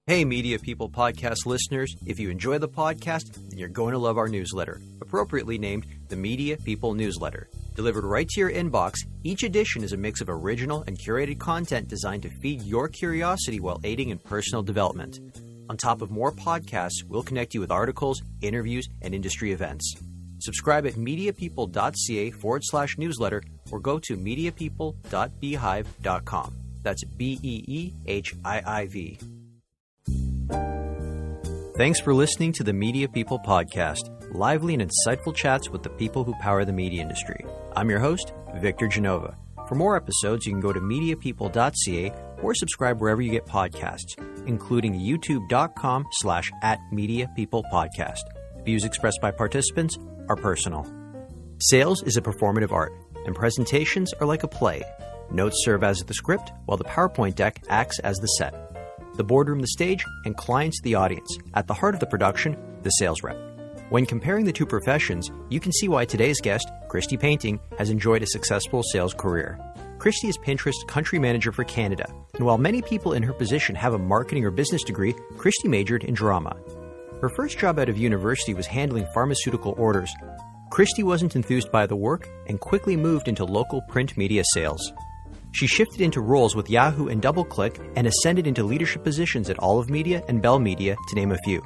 Hey, Media People podcast listeners, if you enjoy the podcast, then you're going to love our newsletter, appropriately named the Media People Newsletter. Delivered right to your inbox, each edition is a mix of original and curated content designed to feed your curiosity while aiding in personal development. On top of more podcasts, we'll connect you with articles, interviews, and industry events. Subscribe at mediapeople.ca/newsletter or go to mediapeople.beehiiv.com. That's BEEHIIV. Thanks for listening to the Media People podcast, lively and insightful chats with the people who power the media industry. I'm your host, Victor Genova. For more episodes, you can go to mediapeople.ca or subscribe wherever you get podcasts, including youtube.com/@mediapeoplepodcast. Views expressed by participants are personal. Sales is a performative art, and presentations are like a play. Notes serve as the script, while the PowerPoint deck acts as the set. The boardroom the stage, and clients the audience. At the heart of the production, the sales rep. When comparing the two professions, you can see why today's guest, Kristie Painting, has enjoyed a successful sales career. Kristie is Pinterest's country manager for Canada, and while many people in her position have a marketing or business degree, Kristie majored in drama. Her first job out of university was handling pharmaceutical orders. Kristie wasn't enthused by the work and quickly moved into local print media sales. She shifted into roles with Yahoo and DoubleClick and ascended into leadership positions at Olive Media and Bell Media, to name a few.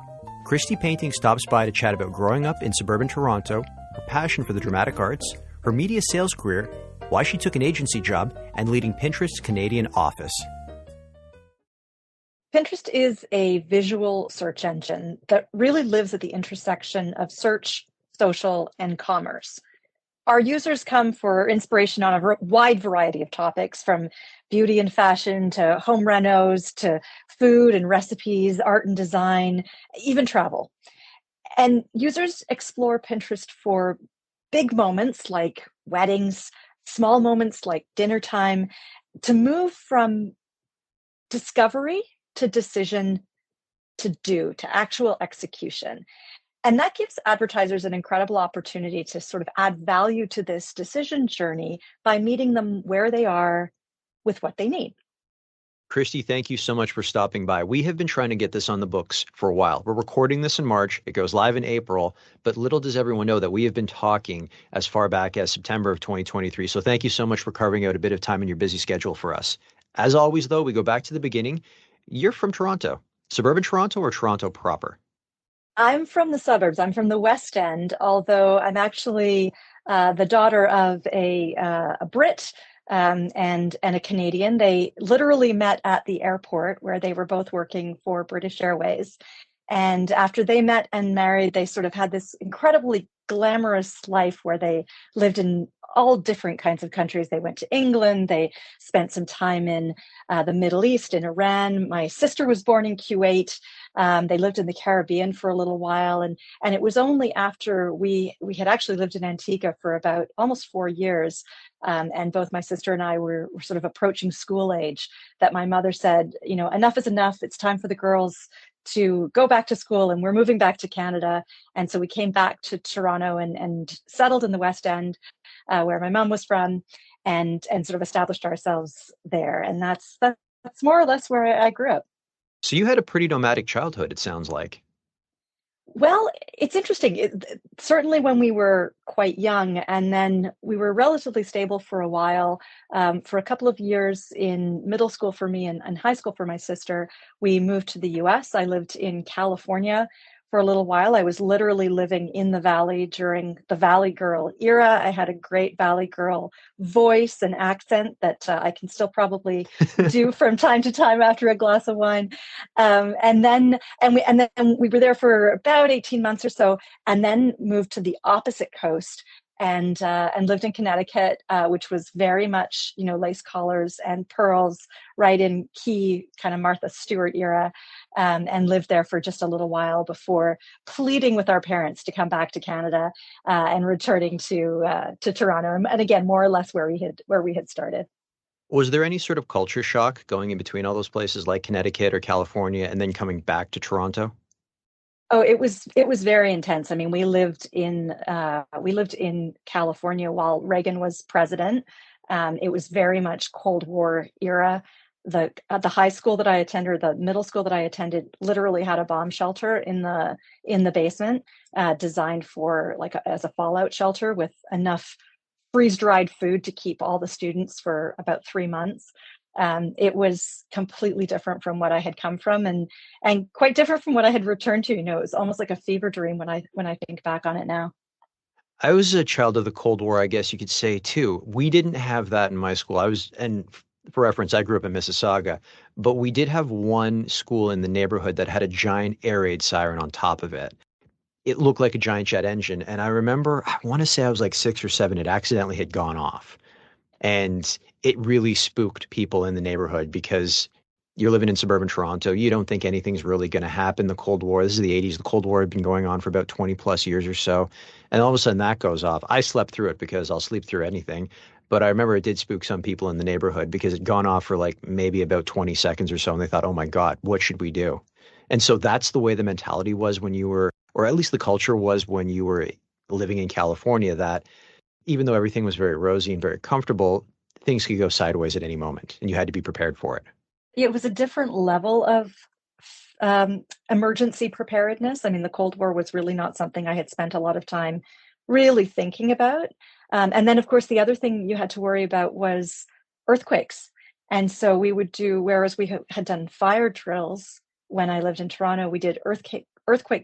Kristie Painting stops by to chat about growing up in suburban Toronto, her passion for the dramatic arts, her media sales career, why she took an agency job, and leading Pinterest's Canadian office. Pinterest is a visual search engine that really lives at the intersection of search, social, and commerce. Our users come for inspiration on a wide variety of topics, from beauty and fashion to home renos to food and recipes, art and design, even travel. And users explore Pinterest for big moments like weddings, small moments like dinner time, to move from discovery to decision to do, to actual execution. And that gives advertisers an incredible opportunity to sort of add value to this decision journey by meeting them where they are with what they need. Kristie, thank you so much for stopping by. We have been trying to get this on the books for a while. We're recording this in March. It goes live in April, but little does everyone know that we have been talking as far back as September of 2023. So thank you so much for carving out a bit of time in your busy schedule for us. As always, though, we go back to the beginning. You're from Toronto, suburban Toronto or Toronto proper? I'm from the suburbs. I'm from the West End, although I'm actually the daughter of a Brit and a Canadian. They literally met at the airport where they were both working for British Airways. And after they met and married, they sort of had this incredibly glamorous life where they lived in all different kinds of countries. They went to England. They spent some time in the Middle East, in Iran. My sister was born in Kuwait. They lived in the Caribbean for a little while. And it was only after we had actually lived in Antigua for about almost 4 years, and both my sister and I were sort of approaching school age, that my mother said, enough is enough. It's time for the girls to go back to school, and we're moving back to Canada. And so we came back to Toronto and settled in the West End, where my mom was from, and sort of established ourselves there. And that's more or less where I grew up. So you had a pretty nomadic childhood, it sounds like. Well, it's interesting. Certainly when we were quite young, and then we were relatively stable for a while. For a couple of years in middle school for me and high school for my sister, we moved to the US. I lived in California for a little while. I was literally living in the Valley during the Valley Girl era. I had a great Valley Girl voice and accent that I can still probably do from time to time after a glass of wine. And then we were there for about 18 months or so, and then moved to the opposite coast and lived in Connecticut, which was very much, lace collars and pearls, right in key kind of Martha Stewart era, and lived there for just a little while before pleading with our parents to come back to Canada and returning to Toronto, and again, more or less where we had started. Was there any sort of culture shock going in between all those places like Connecticut or California and then coming back to Toronto? Oh, it was very intense. I mean, we lived in California while Reagan was president. It was very much Cold War era the high school that I attended, or the middle school that I attended, literally had a bomb shelter in the basement, designed for as a fallout shelter with enough freeze-dried food to keep all the students for about 3 months. It was completely different from what I had come from, and quite different from what I had returned to. It was almost like a fever dream when I think back on it now. I was a child of the Cold War, I guess you could say, too. We didn't have that in my school. And for reference, I grew up in Mississauga, but we did have one school in the neighborhood that had a giant air raid siren on top of it. It looked like a giant jet engine. And I remember, I want to say I was like 6 or 7, it accidentally had gone off. And it really spooked people in the neighborhood because you're living in suburban Toronto. You don't think anything's really going to happen. The Cold War, this is the 80s. The Cold War had been going on for about 20 plus years or so. And all of a sudden that goes off. I slept through it because I'll sleep through anything. But I remember it did spook some people in the neighborhood because it'd gone off for like maybe about 20 seconds or so. And they thought, oh my God, what should we do? And so that's the way the mentality was when you were, or at least the culture was when you were living in California, that even though everything was very rosy and very comfortable, things could go sideways at any moment and you had to be prepared for it. It was a different level of emergency preparedness. I mean, the Cold War was really not something I had spent a lot of time really thinking about. And then, of course, the other thing you had to worry about was earthquakes. And so we would do, whereas we had done fire drills when I lived in Toronto, we did earthquake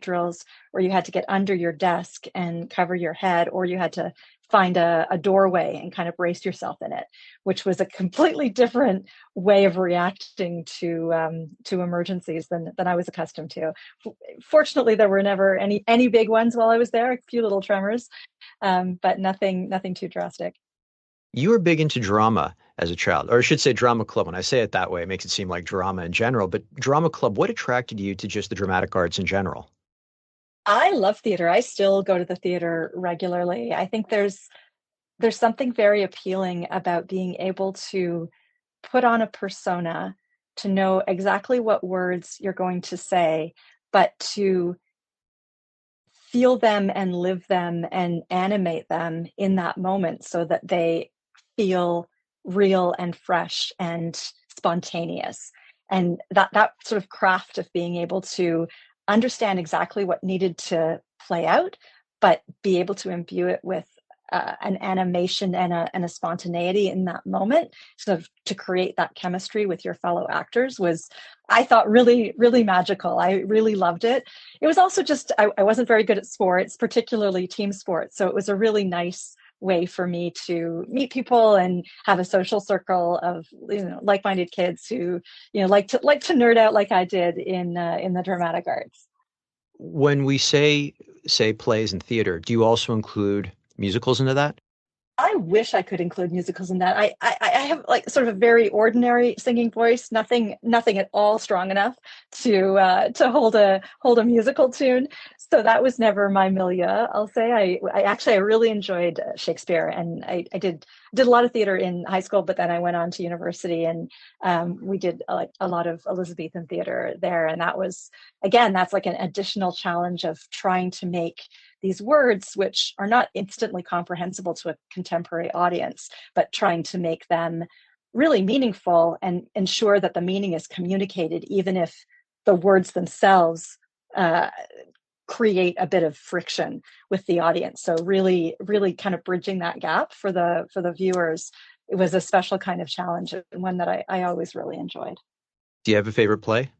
drills where you had to get under your desk and cover your head, or you had to find a doorway and kind of brace yourself in it, which was a completely different way of reacting to emergencies than I was accustomed to. Fortunately, there were never any big ones while I was there, a few little tremors, but nothing too drastic. You were big into drama as a child, or I should say drama club. When I say it that way, it makes it seem like drama in general, but drama club, what attracted you to just the dramatic arts in general? I love theater. I still go to the theater regularly. I think there's something very appealing about being able to put on a persona, to know exactly what words you're going to say, but to feel them and live them and animate them in that moment so that they feel real and fresh and spontaneous. And that sort of craft of being able to understand exactly what needed to play out, but be able to imbue it with an animation and a spontaneity in that moment, sort of to create that chemistry with your fellow actors, was, I thought, really, really magical. I really loved it. It was also just, I wasn't very good at sports, particularly team sports. So it was a really nice way for me to meet people and have a social circle of like-minded kids who like to nerd out like I did in the dramatic arts. When we say plays and theater, do you also include musicals into that? I wish I could include musicals in that. I have like sort of a very ordinary singing voice, nothing at all strong enough to hold a musical tune. So that was never my milieu. I'll say I really enjoyed Shakespeare, and I did a lot of theater in high school, but then I went on to university, and we did like a lot of Elizabethan theater there, and that was, again, that's like an additional challenge of trying to make these words, which are not instantly comprehensible to a contemporary audience, but trying to make them really meaningful and ensure that the meaning is communicated, even if the words themselves create a bit of friction with the audience. So really, really kind of bridging that gap for the viewers, it was a special kind of challenge, and one that I always really enjoyed. Do you have a favorite play?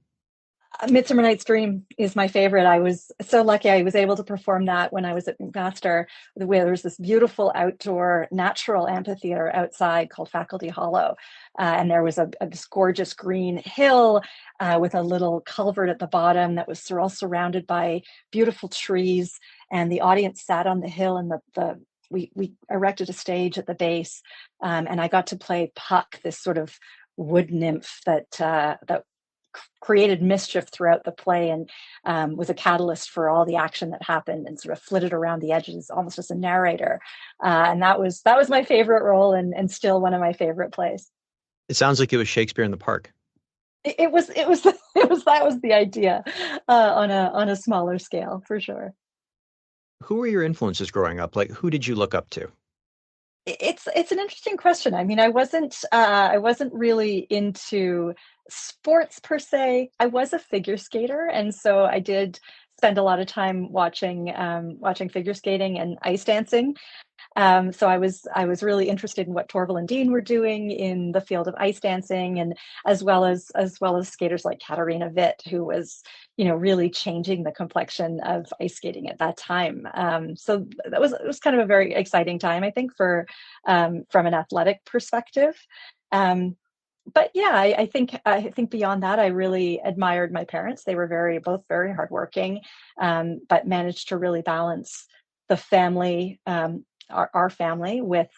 Midsummer Night's Dream is my favorite. I was so lucky I was able to perform that when I was at McMaster, where there's this beautiful outdoor natural amphitheater outside called Faculty Hollow. And there was this gorgeous green hill with a little culvert at the bottom that was all surrounded by beautiful trees. And the audience sat on the hill, and we erected a stage at the base. And I got to play Puck, this sort of wood nymph that created mischief throughout the play, and was a catalyst for all the action that happened, and sort of flitted around the edges almost as a narrator. And that was my favorite role, and still one of my favorite plays. It sounds like it was Shakespeare in the Park. It was that was the idea, on a smaller scale, for sure. Who were your influences growing up? Like, who did you look up to? It's an interesting question. I mean, I wasn't really into sports per se. I was a figure skater, and so I did spend a lot of time watching figure skating and ice dancing. So I was really interested in what Torval and Dean were doing in the field of ice dancing, and as well as skaters like Katarina Witt, who was really changing the complexion of ice skating at that time. So it was kind of a very exciting time, I think, for from an athletic perspective. Um, but yeah, I think beyond that, I really admired my parents. They were both very hardworking, but managed to really balance the family, our family, with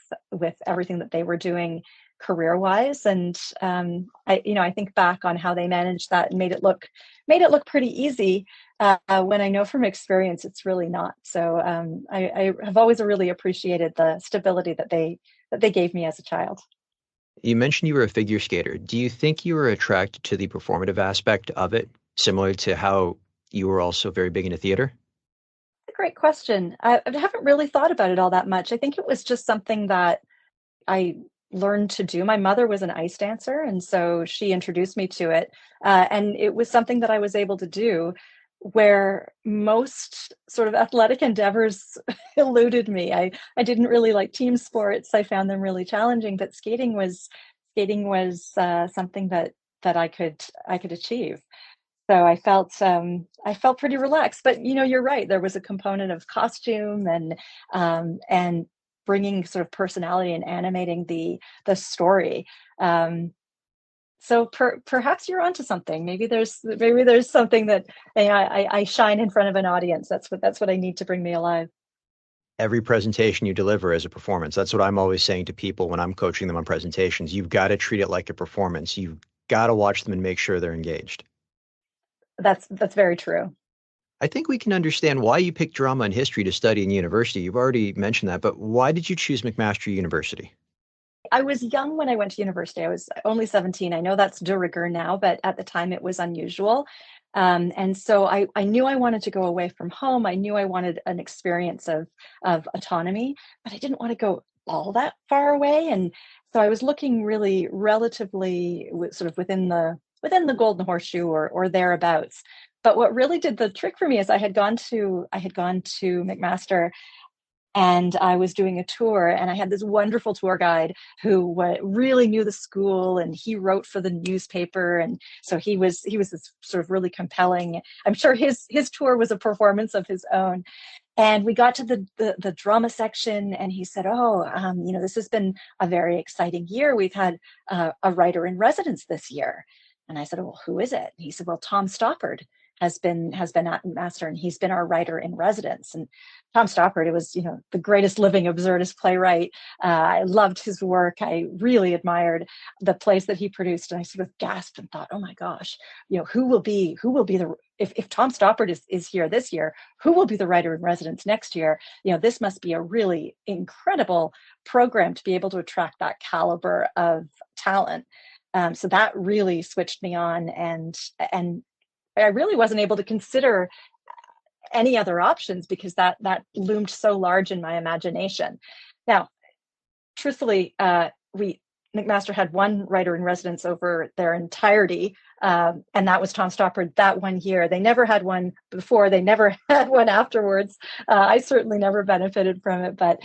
everything that they were doing career wise. And I think back on how they managed that and made it look pretty easy. When I know from experience, it's really not. So I have always really appreciated the stability that they gave me as a child. You mentioned you were a figure skater. Do you think you were attracted to the performative aspect of it, similar to how you were also very big into theater? A great question. I haven't really thought about it all that much. I think it was just something that I learned to do. My mother was an ice dancer, and so she introduced me to it. And it was something that I was able to do where most sort of athletic endeavors eluded me. I didn't really like team sports. I found them really challenging, but skating was something that I could achieve. So I felt pretty relaxed. But you're right. There was a component of costume and bringing sort of personality and animating the story. Um, so perhaps you're onto something. Maybe there's something that I shine in front of an audience. That's what I need to bring me alive. Every presentation you deliver is a performance. That's what I'm always saying to people when I'm coaching them on presentations. You've got to treat it like a performance. You've got to watch them and make sure they're engaged. That's very true. I think we can understand why you picked drama and history to study in university. You've already mentioned that, but why did you choose McMaster University? I was young when I went to university. I was only 17. I know that's de rigueur now, but at the time it was unusual. And so I knew I wanted to go away from home. I knew I wanted an experience of autonomy, but I didn't want to go all that far away. And so I was looking really relatively sort of within the Golden Horseshoe or thereabouts. But what really did the trick for me is I had gone to McMaster, and I was doing a tour, and I had this wonderful tour guide who really knew the school, and he wrote for the newspaper, and so he was this sort of really compelling. I'm sure his tour was a performance of his own. And we got to the drama section, and he said, "Oh, this has been a very exciting year. We've had a writer in residence this year." And I said, "Well, who is it?" And he said, "Well, Tom Stoppard has been at Master, and he's been our writer in residence." And Tom Stoppard, it was the greatest living absurdist playwright. I loved his work. I really admired the plays that he produced, and I sort of gasped and thought, "Oh my gosh, who will be the if Tom Stoppard is here this year, who will be the writer in residence next year? This must be a really incredible program to be able to attract that caliber of talent." So that really switched me on, and I really wasn't able to consider any other options because that loomed so large in my imagination. Now, truthfully, we McMaster had one writer in residence over their entirety, and that was Tom Stoppard that one year. They never had one before. They never had one afterwards. I certainly never benefited from it, but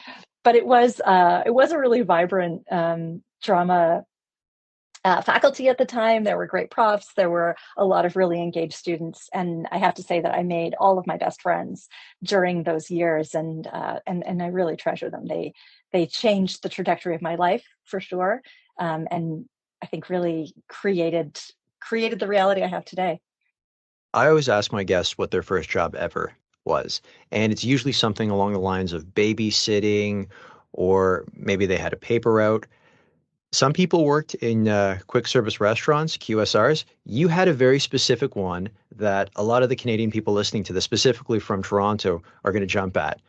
it was a really vibrant drama faculty at the time. There were great profs. There were a lot of really engaged students, and I have to say that I made all of my best friends during those years, and I really treasure them. They changed the trajectory of my life for sure, and I think really created the reality I have today. I always ask my guests what their first job ever was, and it's usually something along the lines of babysitting, or maybe they had a paper route. Some people worked in quick service restaurants, QSRs. You had a very specific one that a lot of the Canadian people listening to this, specifically from Toronto, are going to jump at.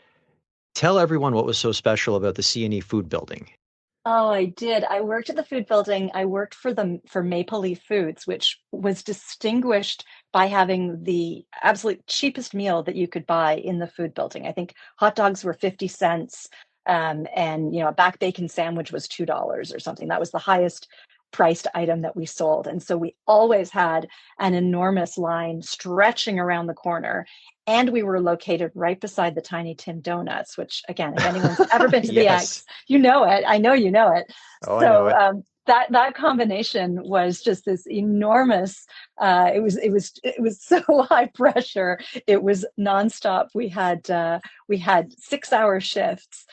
Tell everyone what was so special about the C&E food building. Oh, I did. I worked at the food building. I worked for Maple Leaf Foods, which was distinguished by having the absolute cheapest meal that you could buy in the food building. I think hot dogs were 50 cents. And, a back bacon sandwich was $2 or something. That was the highest priced item that we sold. And so we always had an enormous line stretching around the corner. And we were located right beside the Tiny Tim Donuts, which, again, if anyone's ever been to the X, you know it. I know you know it. Oh, so, I know it. That combination was just this enormous. It was so high pressure. It was nonstop. We had 6-hour shifts,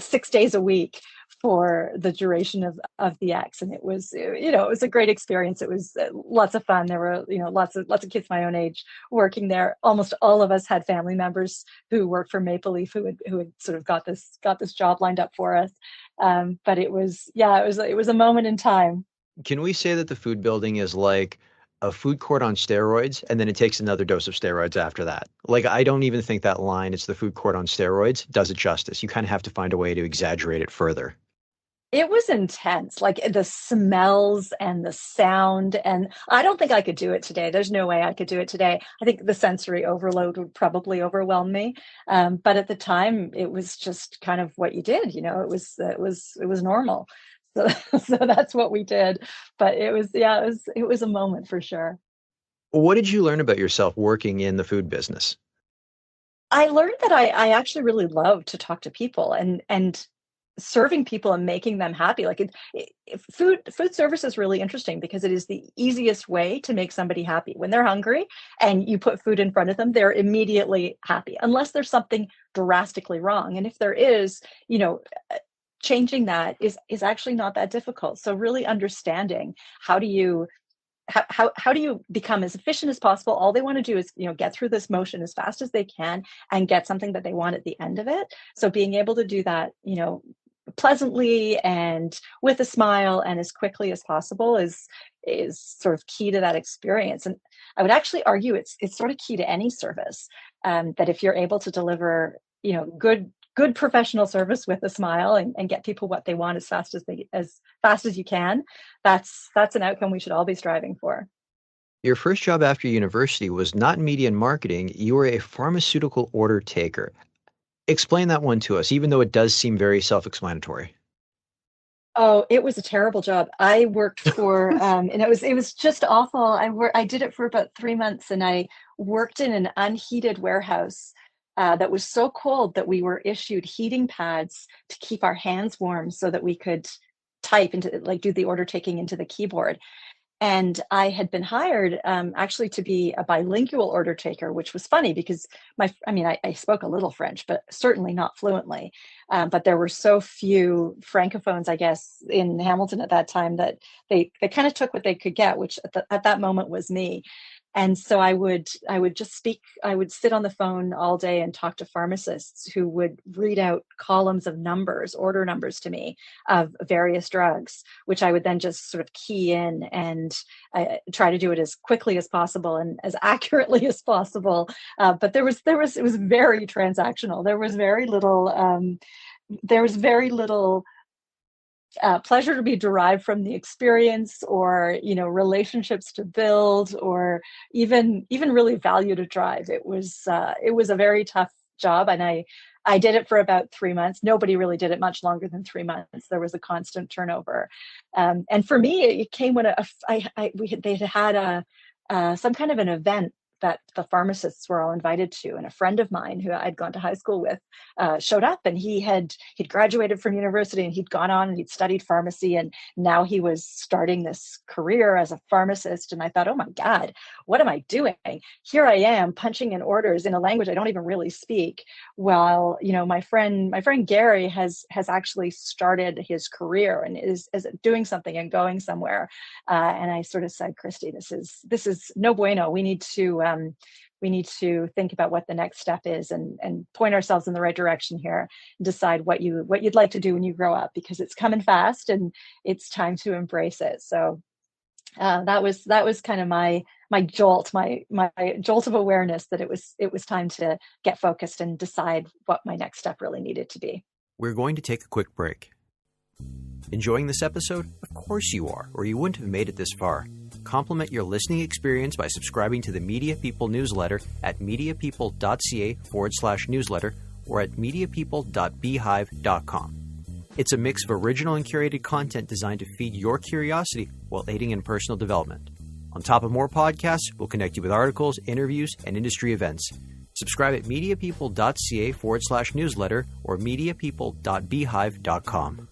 6 days a week for the duration of the X, and it was a great experience. It was lots of fun. There were lots of kids my own age working there. Almost all of us had family members who worked for Maple Leaf who had sort of got this job lined up for us. But it was a moment in time. Can we say that the food building is like a food court on steroids, and then it takes another dose of steroids after that? Like, I don't even think that line, "it's the food court on steroids," does it justice. You kind of have to find a way to exaggerate it further. It was intense, like the smells and the sound. And I don't think I could do it today. There's no way I could do it today. I think the sensory overload would probably overwhelm me. But at the time, it was just kind of what you did. It was normal. So that's what we did. But it was a moment for sure. What did you learn about yourself working in the food business? I learned that I actually really love to talk to people and serving people and making them happy. Like food service is really interesting because it is the easiest way to make somebody happy. When they're hungry and you put food in front of them, they're immediately happy, unless there's something drastically wrong. And if there is, changing that is actually not that difficult. So really understanding how do you become as efficient as possible. All they want to do is, get through this motion as fast as they can and get something that they want at the end of it. So being able to do that, pleasantly and with a smile and as quickly as possible is sort of key to that experience. And I would actually argue it's sort of key to any service, that if you're able to deliver, good professional service with a smile and get people what they want as fast as you can, that's an outcome we should all be striving for. Your first job after university was not in media and marketing. You were a pharmaceutical order taker. Explain that one to us, even though it does seem very self-explanatory. Oh, it was a terrible job. I worked for, and it was just awful. I did it for about 3 months, and I worked in an unheated warehouse that was so cold that we were issued heating pads to keep our hands warm so that we could type do the order taking into the keyboard. And I had been hired actually to be a bilingual order taker, which was funny because I spoke a little French, but certainly not fluently. But there were so few Francophones, I guess, in Hamilton at that time that they kind of took what they could get, which at that moment was me. And so I would just speak, I would sit on the phone all day and talk to pharmacists who would read out columns of numbers, order numbers to me of various drugs, which I would then just sort of key in and try to do it as quickly as possible and as accurately as possible. But it was very transactional. There was very little pleasure to be derived from the experience, or relationships to build, or even really value to drive. It was a very tough job, and I did it for about 3 months. Nobody really did it much longer than 3 months. There was a constant turnover, and for me, it came when they had some kind of an event that the pharmacists were all invited to, and a friend of mine who I'd gone to high school with showed up, and he'd graduated from university, and he'd gone on and he'd studied pharmacy, and now he was starting this career as a pharmacist. And I thought, oh my God, what am I doing? Here I am punching in orders in a language I don't even really speak, while my friend Gary has actually started his career and is doing something and going somewhere. And I sort of said, Kristie, this is no bueno. We need to think about what the next step is and point ourselves in the right direction here and decide what you'd like to do when you grow up, because it's coming fast and it's time to embrace it. So that was kind of my jolt, my jolt of awareness that it was time to get focused and decide what my next step really needed to be. We're going to take a quick break. Enjoying this episode? Of course you are, or you wouldn't have made it this far. Complement your listening experience by subscribing to the Media People newsletter at mediapeople.ca/newsletter, or at mediapeople.beehive.com. It's a mix of original and curated content designed to feed your curiosity while aiding in personal development. On top of more podcasts, we'll connect you with articles, interviews, and industry events. Subscribe at mediapeople.ca/newsletter or mediapeople.beehive.com.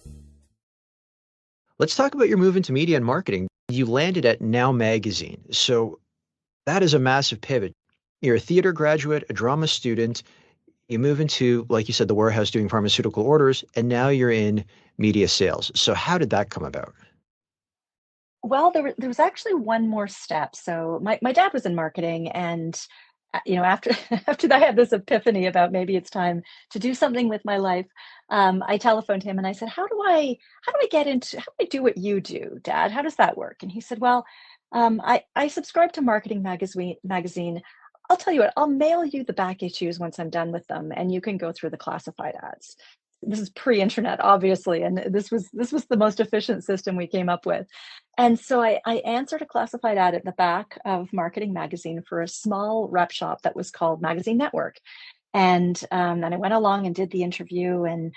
Let's talk about your move into media and marketing. You landed at Now Magazine. So that is a massive pivot. You're a theater graduate, a drama student. You move into, like you said, the warehouse doing pharmaceutical orders, and now you're in media sales. So how did that come about? Well, there was actually one more step. So my dad was in marketing, and after after I had this epiphany about maybe it's time to do something with my life, I telephoned him and I said, how do I do what you do, Dad? How does that work? And he said, well, I subscribe to Marketing Magazine. I'll tell you what, I'll mail you the back issues once I'm done with them, and you can go through the classified ads. This is pre-internet, obviously, and this was the most efficient system we came up with. And so I answered a classified ad at the back of Marketing Magazine for a small rep shop that was called Magazine Network. And then I went along and did the interview, and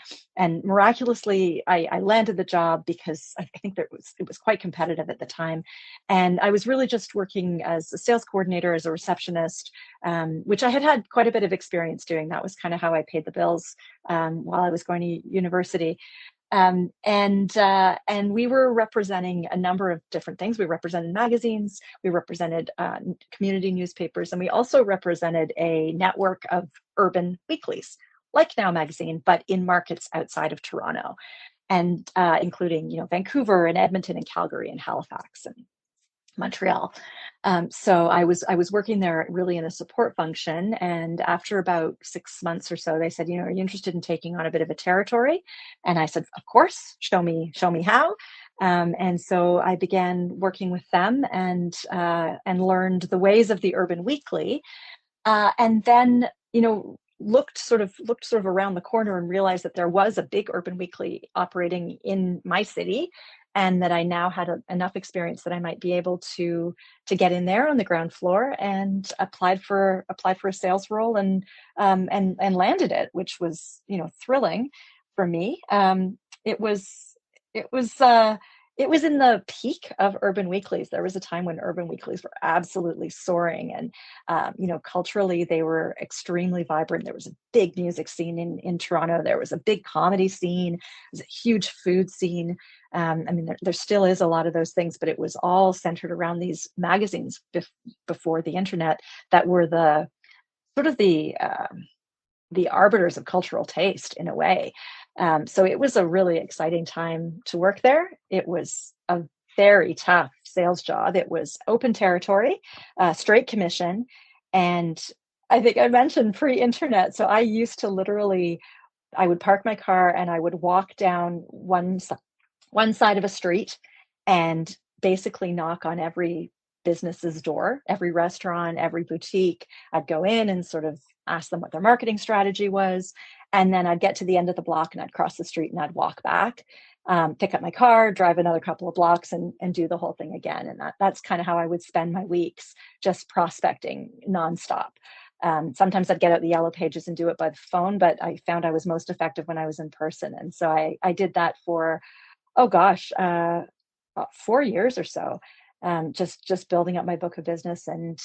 miraculously I landed the job because I think that it was quite competitive at the time. And I was really just working as a sales coordinator, as a receptionist, which I had quite a bit of experience doing. That was kind of how I paid the bills while I was going to university. And we were representing a number of different things. We represented magazines, we represented community newspapers, and we also represented a network of urban weeklies, like Now Magazine, but in markets outside of Toronto, and including Vancouver and Edmonton and Calgary and Halifax and Montreal. So I was working there really in a support function. And after about 6 months or so, they said, are you interested in taking on a bit of a territory? And I said, of course, show me how. And so I began working with them and learned the ways of the Urban Weekly. And then, looked sort of around the corner and realized that there was a big Urban Weekly operating in my city, and that I now had enough experience that I might be able to get in there on the ground floor, and applied for a sales role and landed it, which was thrilling for me. It was in the peak of Urban Weeklies. There was a time when Urban Weeklies were absolutely soaring, and culturally they were extremely vibrant. There was a big music scene in Toronto. There was a big comedy scene. There was a huge food scene. There still is a lot of those things, but it was all centered around these magazines before the internet that were the sort of the arbiters of cultural taste in a way. So it was a really exciting time to work there. It was a very tough sales job. It was open territory, straight commission. And I think I mentioned pre-internet. So I used to I would park my car and I would walk down one side of a street and basically knock on every business's door, every restaurant, every boutique. I'd go in and sort of ask them what their marketing strategy was. And then I'd get to the end of the block and I'd cross the street and I'd walk back, pick up my car, drive another couple of blocks and do the whole thing again. And that's kind of how I would spend my weeks, just prospecting nonstop. Sometimes I'd get out the yellow pages and do it by the phone, but I found I was most effective when I was in person. And so I did that for, 4 years or so. Just building up my book of business and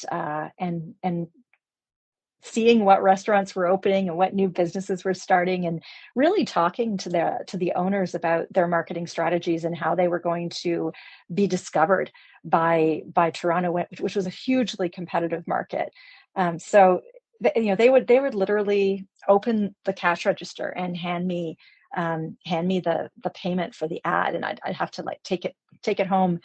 seeing what restaurants were opening and what new businesses were starting, and really talking to the owners about their marketing strategies and how they were going to be discovered by Toronto, which was a hugely competitive market. So they would literally open the cash register and hand me the payment for the ad, and I'd have to take it home,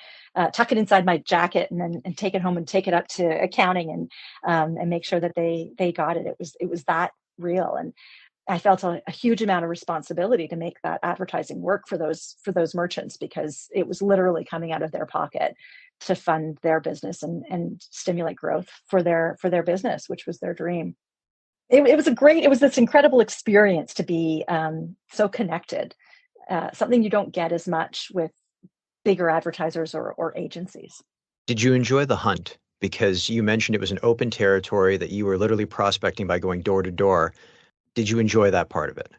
tuck it inside my jacket, and take it home and take it up to accounting and make sure that they got it. It was that real, and I felt a huge amount of responsibility to make that advertising work for those merchants, because it was literally coming out of their pocket to fund their business and stimulate growth for their business, which was their dream. It was this incredible experience to be so connected, something you don't get as much with bigger advertisers or agencies. Did you enjoy the hunt? Because you mentioned it was an open territory that you were literally prospecting by going door to door. Did you enjoy that part of it?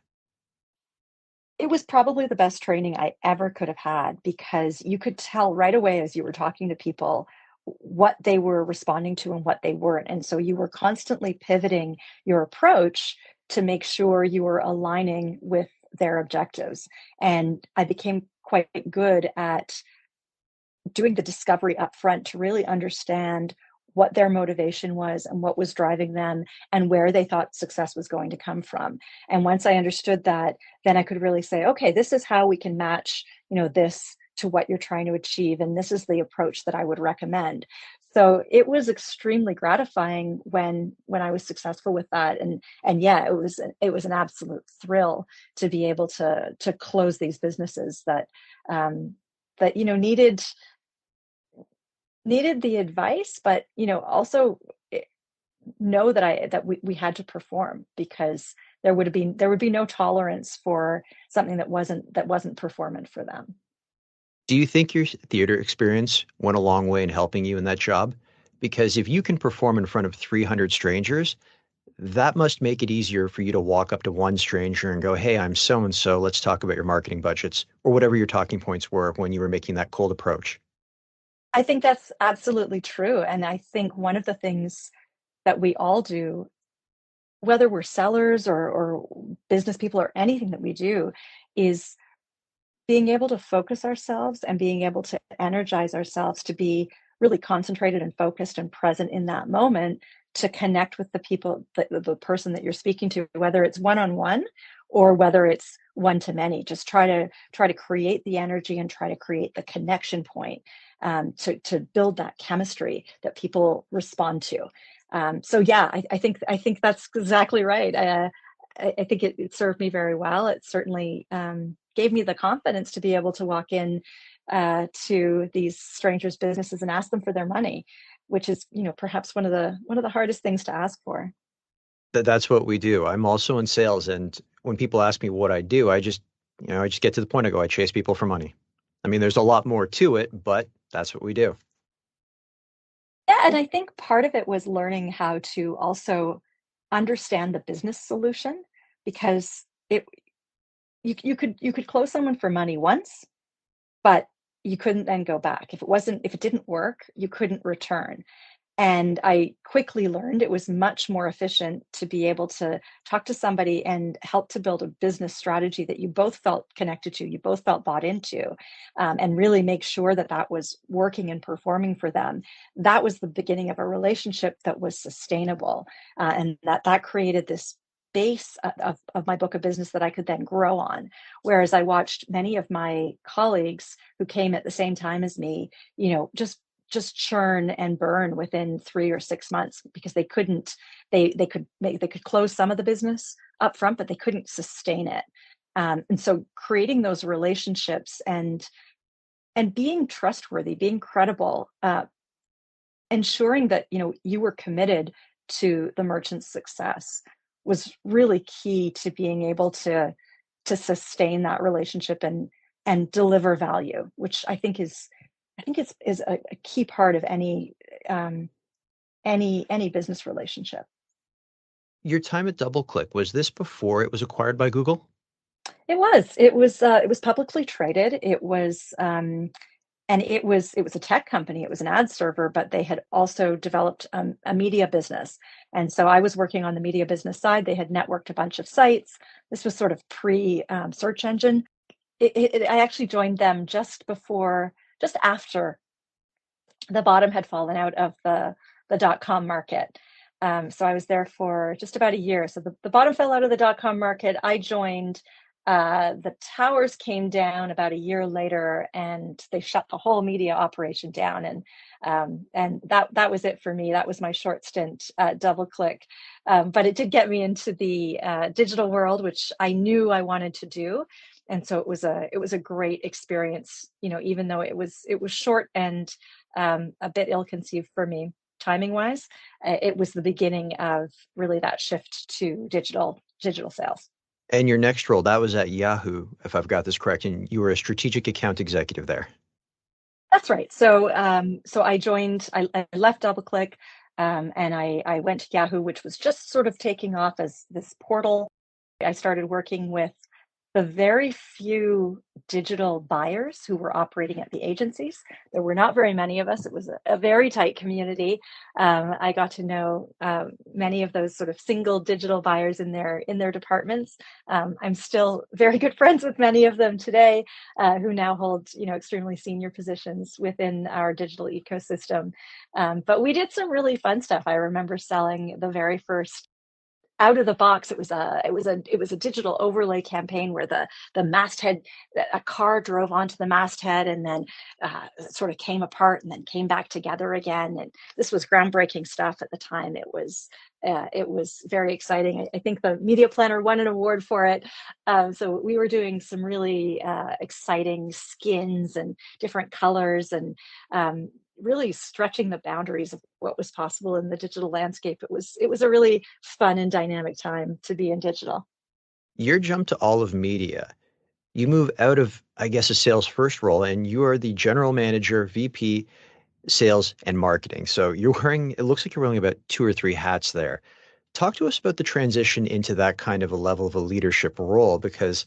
It was probably the best training I ever could have had because you could tell right away as you were talking to people what they were responding to and what they weren't. And so you were constantly pivoting your approach to make sure you were aligning with their objectives. And I became quite good at doing the discovery up front to really understand what their motivation was and what was driving them and where they thought success was going to come from. And once I understood that, then I could really say, okay, this is how we can match, this to what you're trying to achieve. And this is the approach that I would recommend. So it was extremely gratifying when I was successful with that. And yeah, it was an absolute thrill to be able to close these businesses that needed the advice, but also know that we had to perform because there would be no tolerance for something that wasn't performant for them. Do you think your theater experience went a long way in helping you in that job? Because if you can perform in front of 300 strangers, that must make it easier for you to walk up to one stranger and go, "Hey, I'm so and so. Let's talk about your marketing budgets," or whatever your talking points were when you were making that cold approach. I think that's absolutely true. And I think one of the things that we all do, whether we're sellers or business people or anything that we do, is being able to focus ourselves and being able to energize ourselves to be really concentrated and focused and present in that moment to connect with the people, the person that you're speaking to, whether it's one-on-one or whether it's one to many. Just try to create the energy and try to create the connection point, to build that chemistry that people respond to. So yeah, I think that's exactly right. I think it served me very well. It certainly gave me the confidence to be able to walk in to these strangers' businesses and ask them for their money, which is, perhaps one of the hardest things to ask for. That's what we do. I'm also in sales, and when people ask me what I do, I just get to the point. I go, I chase people for money. I mean, there's a lot more to it, but that's what we do. Yeah, and I think part of it was learning how to also understand the business solution because it you could close someone for money once, but you couldn't then go back. If it didn't work, you couldn't return. And I quickly learned it was much more efficient to be able to talk to somebody and help to build a business strategy that you both felt connected to, you both felt bought into, and really make sure that that was working and performing for them. That was the beginning of a relationship that was sustainable, and that created this base of my book of business that I could then grow on. Whereas I watched many of my colleagues who came at the same time as me, just churn and burn within 3 or 6 months because they could close some of the business up front, but they couldn't sustain it. And so creating those relationships and being trustworthy, being credible, ensuring that you were committed to the merchant's success was really key to being able to sustain that relationship and deliver value, which I think is a key part of any business relationship. Your time at DoubleClick, was this before it was acquired by Google? It was publicly traded. It was a tech company. It was an ad server, but they had also developed a media business. And so I was working on the media business side. They had networked a bunch of sites. This was sort of pre search engine. I actually joined them just after the bottom had fallen out of the dot-com market. So I was there for just about a year. So the bottom fell out of the dot-com market. I joined. The towers came down about a year later, and they shut the whole media operation down. And that was it for me. That was my short stint at DoubleClick. But it did get me into the digital world, which I knew I wanted to do. And so it was a great experience, even though it was short and a bit ill-conceived for me timing wise. It was the beginning of really that shift to digital sales. And your next role, that was at Yahoo, if I've got this correct, and you were a strategic account executive there. That's right. So I joined. I left DoubleClick, and I went to Yahoo, which was just sort of taking off as this portal I started working with the very few digital buyers who were operating at the agencies. There were not very many of us. It was a very tight community. I got to know many of those sort of single digital buyers in their departments. I'm still very good friends with many of them today, who now hold extremely senior positions within our digital ecosystem. But we did some really fun stuff. I remember selling the very first out of the box. It was a digital overlay campaign where the masthead, a car drove onto the masthead and then sort of came apart and then came back together again. And this was groundbreaking stuff at the time. It was very exciting. I think the media planner won an award for it. So we were doing some really exciting skins and different colors, and really stretching the boundaries of what was possible in the digital landscape. It was a really fun and dynamic time to be in digital. Your jump to all of media, you move out of, I guess, a sales first role, and you are the general manager, VP, sales and marketing. So it looks like you're wearing about two or three hats there. Talk to us about the transition into that kind of a level of a leadership role, because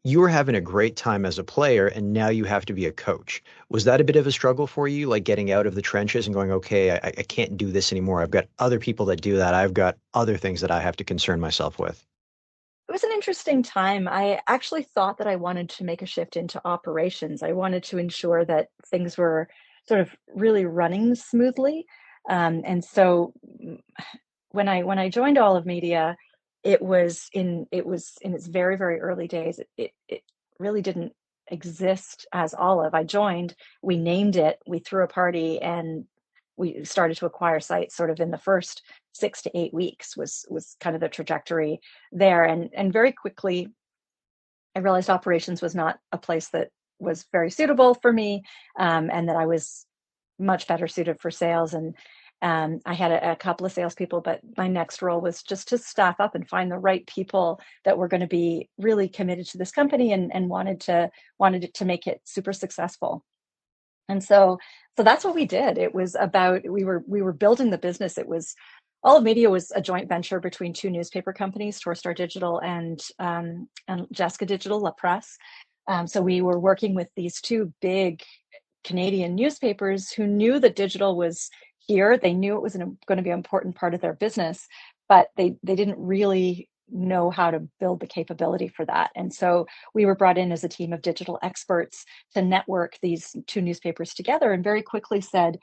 you were having a great time as a player and now you have to be a coach. Was that a bit of a struggle for you, like getting out of the trenches and going, okay, I can't do this anymore. I've got other people that do that. I've got other things that I have to concern myself with. It was an interesting time. I actually thought that I wanted to make a shift into operations. I wanted to ensure that things were sort of really running smoothly. And so when I joined All of Media, it was in its very, very early days. It really didn't exist as Olive. I joined, we named it, we threw a party, and we started to acquire sites sort of in the first 6 to 8 weeks was kind of the trajectory there. And very quickly I realized operations was not a place that was very suitable for me, and that I was much better suited for sales. And I had a couple of salespeople, but my next role was just to staff up and find the right people that were going to be really committed to this company, and wanted to make it super successful. And so that's what we did. It was about, we were building the business. It was, All of Media was a joint venture between two newspaper companies, Torstar Digital and Jessica Digital, La Presse. So we were working with these two big Canadian newspapers who knew that digital was here. They knew it was going to be an important part of their business, but they didn't really know how to build the capability for that. And so we were brought in as a team of digital experts to network these two newspapers together, and very quickly said,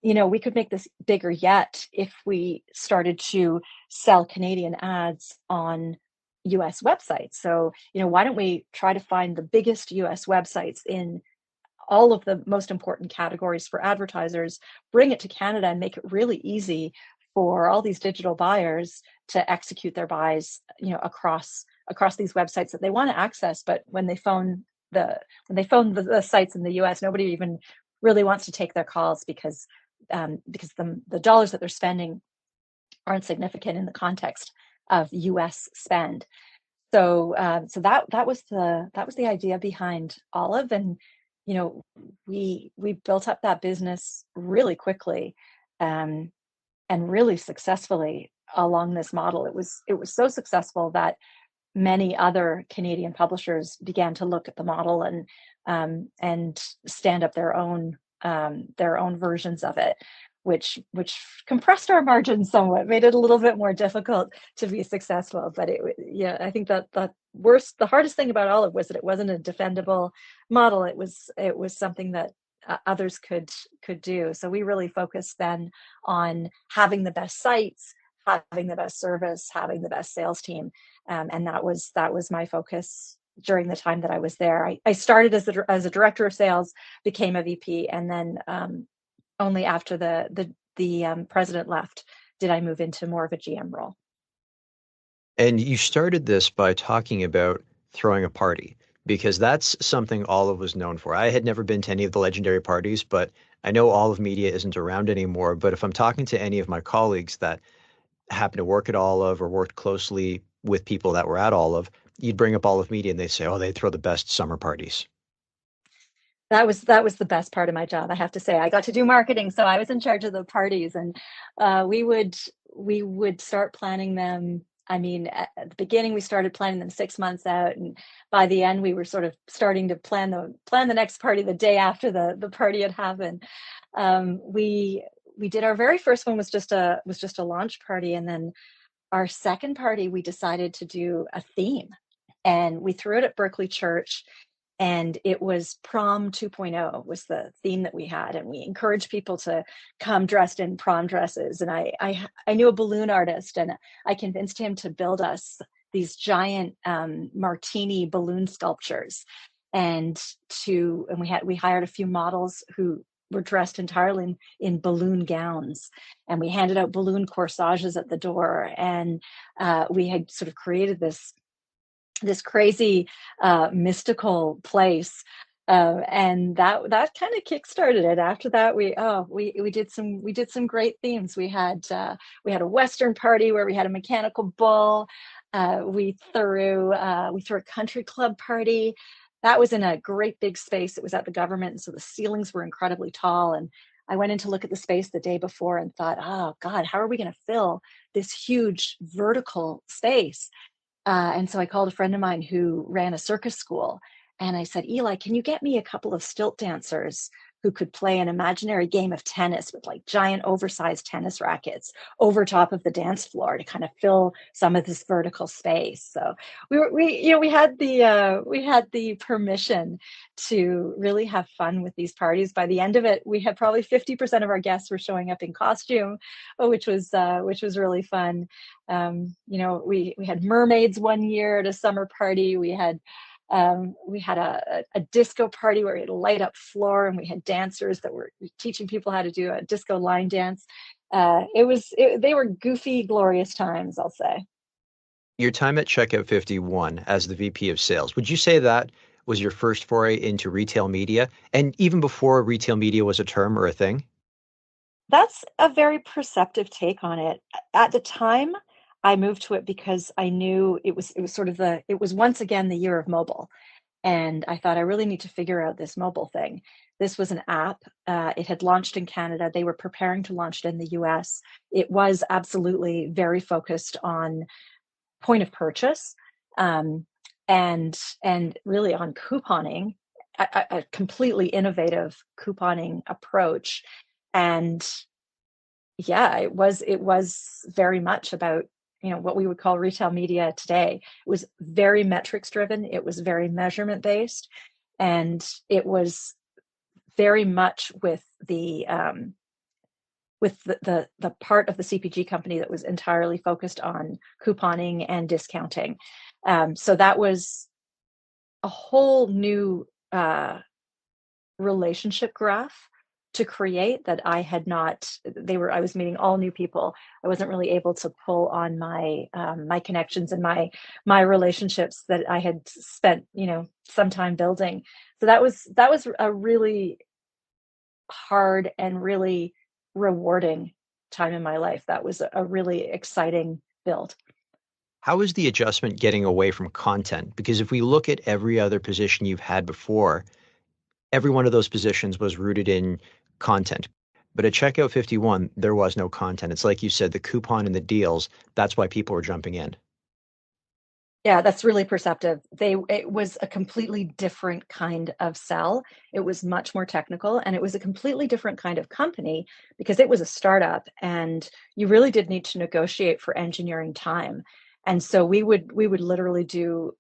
we could make this bigger yet if we started to sell Canadian ads on US websites. So, why don't we try to find the biggest US websites in all of the most important categories for advertisers, bring it to Canada, and make it really easy for all these digital buyers to execute their buys, across these websites that they want to access. But when they phone the sites in the US, nobody even really wants to take their calls, because the dollars that they're spending aren't significant in the context of US spend. So that was the idea behind Olive. And we built up that business really quickly, and really successfully along this model. It was so successful that many other Canadian publishers began to look at the model and stand up their own versions of it, which compressed our margins somewhat, made it a little bit more difficult to be successful. But I think that the hardest thing about Olive was that it wasn't a defendable model. It was something that others could do. So we really focused then on having the best sites, having the best service, having the best sales team, and that was my focus during the time that I was there. I started as a director of sales, became a VP, and then only after the president left did I move into more of a GM role. And you started this by talking about throwing a party, because that's something Olive was known for. I had never been to any of the legendary parties, but I know Olive Media isn't around anymore. But if I'm talking to any of my colleagues that happen to work at Olive or worked closely with people that were at Olive, you'd bring up Olive Media and they'd say, oh, they throw the best summer parties. That was the best part of my job, I have to say. I got to do marketing, so I was in charge of the parties, and we would start planning them I mean, at the beginning, we started planning them 6 months out, and by the end, we were sort of starting to plan the next party the day after the party had happened. We did our very first one was just a launch party, and then our second party we decided to do a theme, and we threw it at Berkeley Church, and it was prom 2.0 was the theme that we had, and we encouraged people to come dressed in prom dresses. And I knew a balloon artist, and I convinced him to build us these giant martini balloon sculptures, and we hired a few models who were dressed entirely in balloon gowns, and we handed out balloon corsages at the door, and we had sort of created this crazy mystical place, and that kind of kickstarted it. After that, we did some great themes. We had a Western party where we had a mechanical bull. We threw a country club party. That was in a great big space. It was at the government, and so the ceilings were incredibly tall. And I went in to look at the space the day before and thought, oh God, how are we going to fill this huge vertical space? And so I called a friend of mine who ran a circus school, and I said, Eli, can you get me a couple of stilt dancers who could play an imaginary game of tennis with like giant oversized tennis rackets over top of the dance floor to kind of fill some of this vertical space? So we had the permission to really have fun with these parties. By the end of it, we had probably 50% of our guests were showing up in costume, which was really fun. We had mermaids one year at a summer party. We had a disco party where we had a light up floor, and we had dancers that were teaching people how to do a disco line dance. They were goofy, glorious times, I'll say. Your time at Checkout 51 as the VP of Sales, would you say that was your first foray into retail media, and even before retail media was a term or a thing? That's a very perceptive take on it. At the time, I moved to it because I knew it was once again the year of mobile. And I thought, I really need to figure out this mobile thing. This was an app. It had launched in Canada. They were preparing to launch it in the US. It was absolutely very focused on point of purchase, and really on couponing, a completely innovative couponing approach. And yeah, it was very much about, what we would call retail media today. It was very metrics driven. It was very measurement based, and it was very much with the part of the CPG company that was entirely focused on couponing and discounting. So that was a whole new relationship graph to create that I had not. I was meeting all new people. I wasn't really able to pull on my my connections and my relationships that I had spent some time building. So that was a really hard and really rewarding time in my life. That was a really exciting build. How is the adjustment getting away from content? Because if we look at every other position you've had before, every one of those positions was rooted in content. But at Checkout 51, there was no content. It's like you said, the coupon and the deals, that's why people were jumping in. Yeah, that's really perceptive. It was a completely different kind of sell. It was much more technical, and it was a completely different kind of company because it was a startup, and you really did need to negotiate for engineering time. And so we would literally do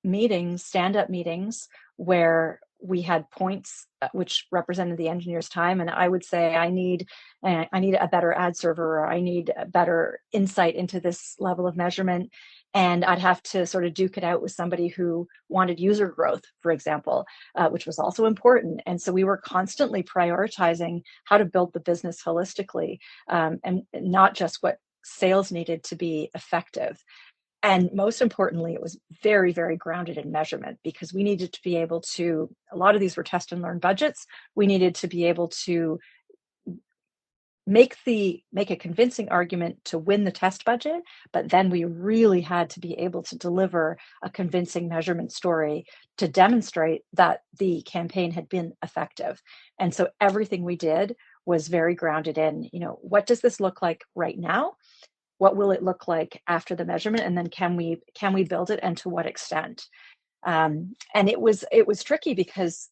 meetings, stand-up meetings, where we had points which represented the engineer's time, and I would say, I need a better ad server, or I need a better insight into this level of measurement. And I'd have to sort of duke it out with somebody who wanted user growth, for example, which was also important. And so we were constantly prioritizing how to build the business holistically, and not just what sales needed to be effective. And most importantly, it was very, very grounded in measurement, because we needed to be able to, a lot of these were test and learn budgets. We needed to be able to make a convincing argument to win the test budget, but then we really had to be able to deliver a convincing measurement story to demonstrate that the campaign had been effective. And so everything we did was very grounded in, what does this look like right now? what will it look like after the measurement, and then can we build it, and to what extent? And it was tricky because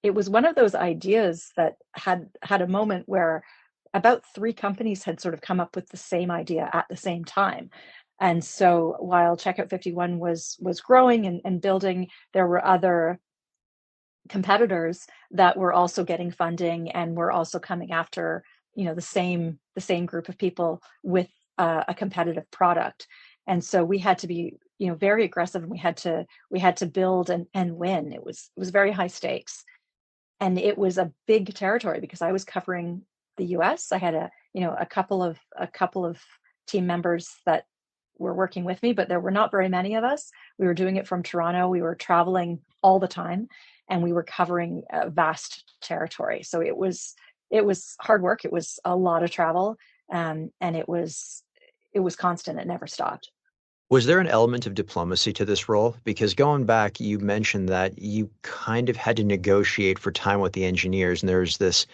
it was one of those ideas that had a moment where about 3 companies had sort of come up with the same idea at the same time. And so while Checkout 51 was growing and building, there were other competitors that were also getting funding and were also coming after, the same group of people with a competitive product. And so we had to be, very aggressive, and we had to build and win. It was very high stakes. And it was a big territory because I was covering the US. I had a couple of team members that were working with me, but there were not very many of us. We were doing it from Toronto. We were traveling all the time, and we were covering a vast territory. So it was hard work. It was a lot of travel, and it was constant. It never stopped. Was there an element of diplomacy to this role? Because going back, you mentioned that you kind of had to negotiate for time with the engineers, and there's this,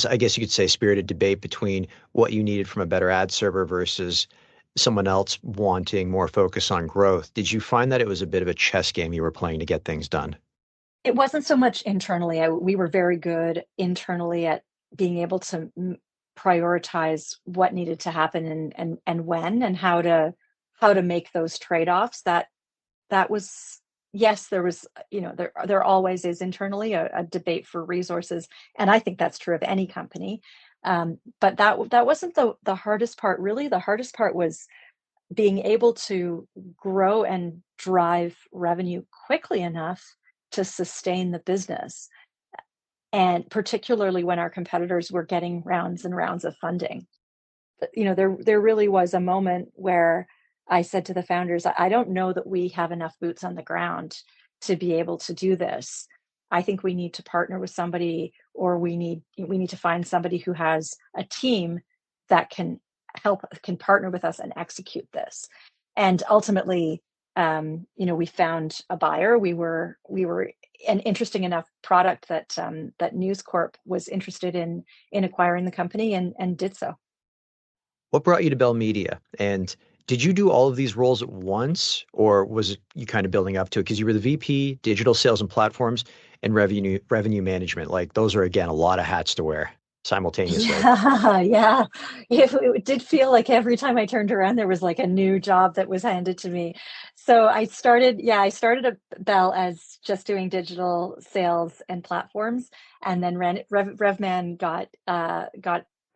I guess you could say, spirited debate between what you needed from a better ad server versus someone else wanting more focus on growth. Did you find that it was a bit of a chess game you were playing to get things done? It wasn't so much internally. We were very good internally at being able to prioritize what needed to happen and when, and how to make those trade-offs. That was, yes, there was, there always is internally a debate for resources. And I think that's true of any company. But that wasn't the hardest part, really. The hardest part was being able to grow and drive revenue quickly enough to sustain the business. And particularly when our competitors were getting rounds and rounds of funding. There really was a moment where I said to the founders, I don't know that we have enough boots on the ground to be able to do this. I think we need to partner with somebody, or we need to find somebody who has a team that can partner with us and execute this. And ultimately, we found a buyer. We were an interesting enough product that News Corp was interested in acquiring the company, and did so. What brought you to Bell Media? And did you do all of these roles at once, or was it you kind of building up to it? Because you were the VP, digital sales and platforms, and revenue management. Like, those are, again, a lot of hats to wear simultaneously. Yeah. It did feel like every time I turned around, there was like a new job that was handed to me. So I started at Bell as just doing digital sales and platforms, and then RevMan got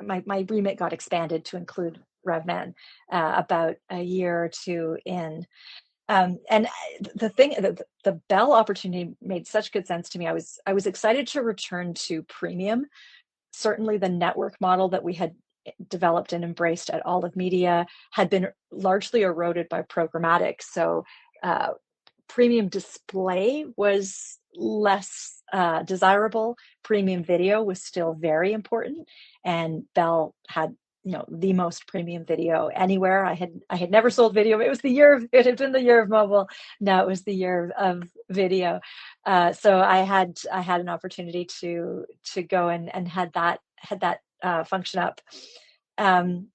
my remit got expanded to include RevMan about a year or two in. And the Bell opportunity made such good sense to me. I was excited to return to premium. Certainly the network model that we had developed and embraced at Olive Media had been largely eroded by programmatic. So premium display was less desirable. Premium video was still very important. And Bell had the most premium video anywhere. I had never sold video. It had been the year of mobile. Now it was the year of video. So I had an opportunity to go and had that function up. And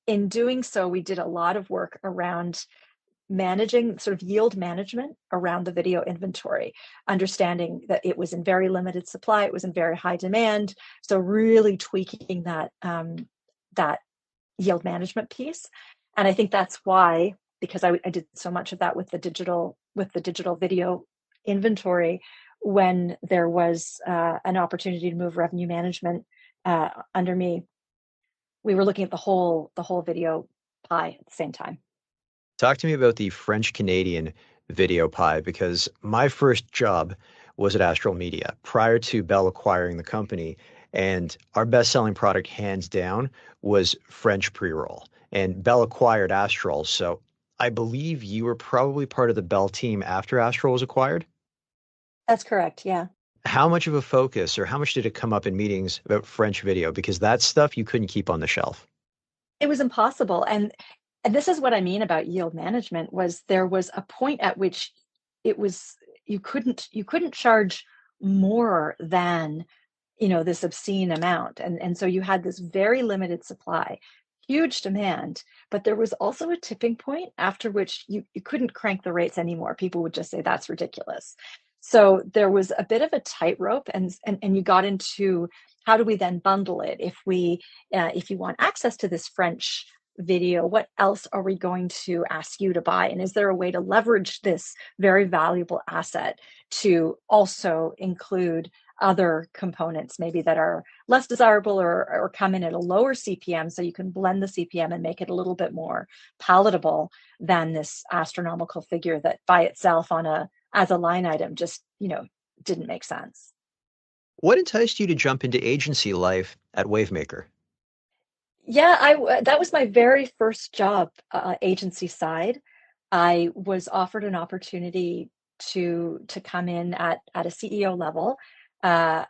in doing so, we did a lot of work around managing sort of yield management around the video inventory, understanding that it was in very limited supply, it was in very high demand. So really tweaking that yield management piece. And I think that's why, because I did so much of that with the digital video inventory, when there was an opportunity to move revenue management under me, we were looking at the whole video pie at the same time. Talk to me about the French-Canadian video pie, because my first job was at Astral Media prior to Bell acquiring the company. And our best-selling product, hands down, was French pre-roll. And Bell acquired Astral. So I believe you were probably part of the Bell team after Astral was acquired? That's correct, yeah. How much of a focus, or how much did it come up in meetings about French video? Because that stuff you couldn't keep on the shelf. It was impossible. And this is what I mean about yield management, was there was a point at which it was you couldn't charge more than this obscene amount. And so you had this very limited supply, huge demand, but there was also a tipping point after which you couldn't crank the rates anymore. People would just say, that's ridiculous. So there was a bit of a tightrope, and you got into, how do we then bundle it? If you want access to this French video, what else are we going to ask you to buy? And is there a way to leverage this very valuable asset to also include other components maybe that are less desirable or come in at a lower CPM, so you can blend the CPM and make it a little bit more palatable than this astronomical figure that by itself as a line item just, didn't make sense. What enticed you to jump into agency life at Wavemaker? Yeah, that was my very first job, agency side. I was offered an opportunity to come in at a CEO level. Uh,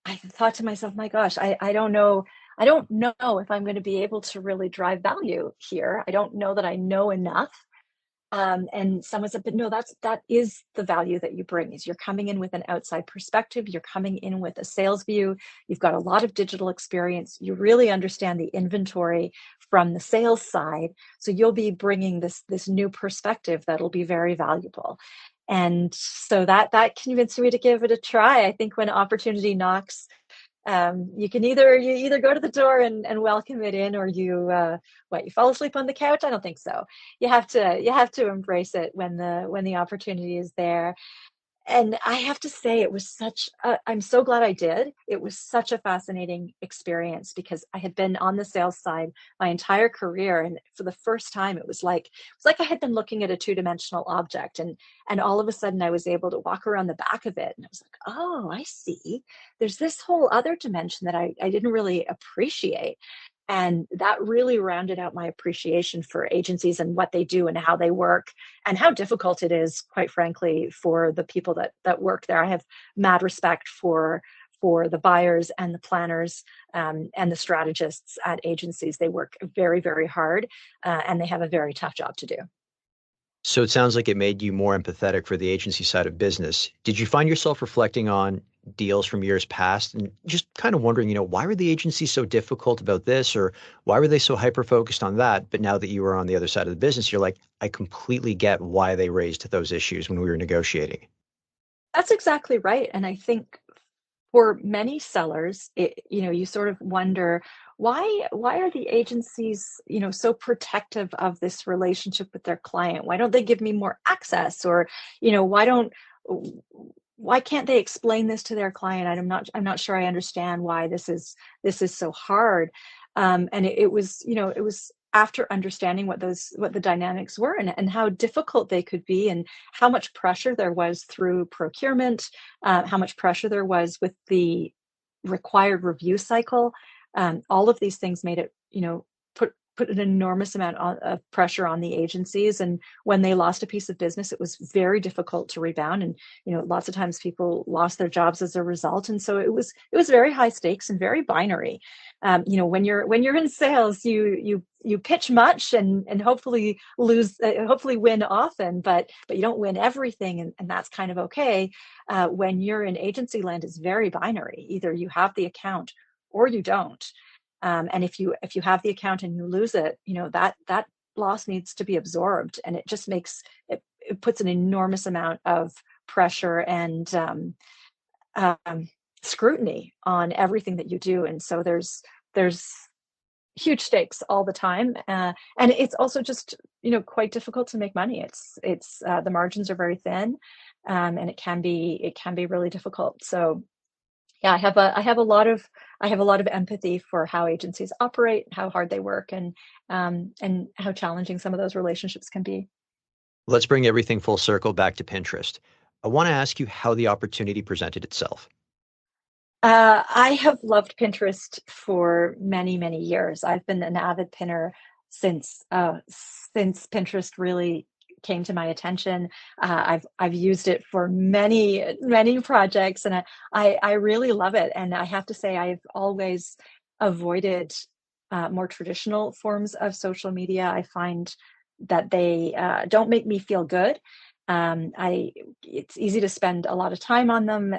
I thought to myself, my gosh, I don't know. I don't know if I'm going to be able to really drive value here. I don't know that I know enough. And someone said, but no, that is the value that you bring, is you're coming in with an outside perspective. You're coming in with a sales view. You've got a lot of digital experience. You really understand the inventory from the sales side. So you'll be bringing this new perspective that'll be very valuable. And so that convinced me to give it a try. I think when opportunity knocks, you either go to the door and welcome it in, or you fall asleep on the couch. I don't think so. You have to embrace it when the opportunity is there. And I have to say, it was I'm so glad I did. It was such a fascinating experience, because I had been on the sales side my entire career. And for the first time, it was like I had been looking at a two-dimensional object, and all of a sudden I was able to walk around the back of it. And I was like, oh, I see. There's this whole other dimension that I didn't really appreciate. And that really rounded out my appreciation for agencies and what they do and how they work, and how difficult it is, quite frankly, for the people that work there. I have mad respect for the buyers and the planners, and the strategists at agencies. They work very, very hard, and they have a very tough job to do. So it sounds like it made you more empathetic for the agency side of business. Did you find yourself reflecting on deals from years past and just kind of wondering, why were the agencies so difficult about this, or why were they so hyper focused on that? But now that you were on the other side of the business, you're like, I completely get why they raised those issues when we were negotiating. That's exactly right. And I think for many sellers, you sort of wonder, why are the agencies, so protective of this relationship with their client? Why don't they give me more access? Or, why can't they explain this to their client? I'm not sure I understand why this is so hard. And it was after understanding what the dynamics were, and how difficult they could be, and how much pressure there was through procurement, how much pressure there was with the required review cycle. All of these things made it, put an enormous amount of pressure on the agencies. And when they lost a piece of business, it was very difficult to rebound. And, lots of times people lost their jobs as a result. And so it was very high stakes and very binary. When you're in sales, you pitch much and hopefully hopefully win often, but you don't win everything. And that's kind of okay. When you're in agency land, it's very binary. Either you have the account or you don't. And if you have the account and you lose it, that loss needs to be absorbed, and it just makes it puts an enormous amount of pressure and scrutiny on everything that you do. And so there's huge stakes all the time, and it's also just quite difficult to make money. It's the margins are very thin, and it can be really difficult. So yeah, I have a lot of empathy for how agencies operate, how hard they work, and how challenging some of those relationships can be. Let's bring everything full circle back to Pinterest. I want to ask you how the opportunity presented itself. I have loved Pinterest for many, many years. I've been an avid pinner since Pinterest really came to my attention. I've used it for many, many projects, and I really love it. And I have to say, I've always avoided more traditional forms of social media. I find that they don't make me feel good. It's easy to spend a lot of time on them,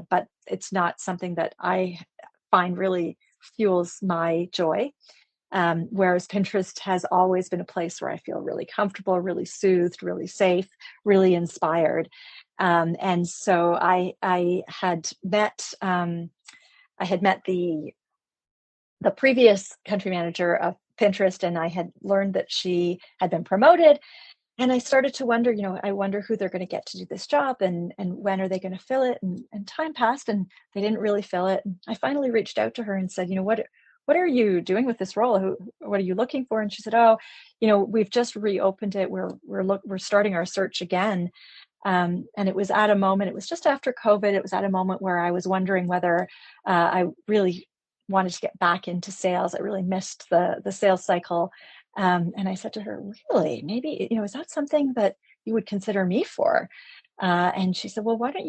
but it's not something that I find really fuels my joy. Whereas Pinterest has always been a place where I feel really comfortable, really soothed, really safe, really inspired. And so I had met the previous country manager of Pinterest, and I had learned that she had been promoted. And I started to wonder, I wonder who they're going to get to do this job, and when are they going to fill it? And time passed, and they didn't really fill it. And I finally reached out to her and said, what are you doing with this role? What are you looking for? And she said, oh, we've just reopened it. We're starting our search again. And it was at a moment, it was just after COVID. It was at a moment where I was wondering whether I really wanted to get back into sales. I really missed the sales cycle. And I said to her, really, maybe, is that something that you would consider me for? And she said, well, why don't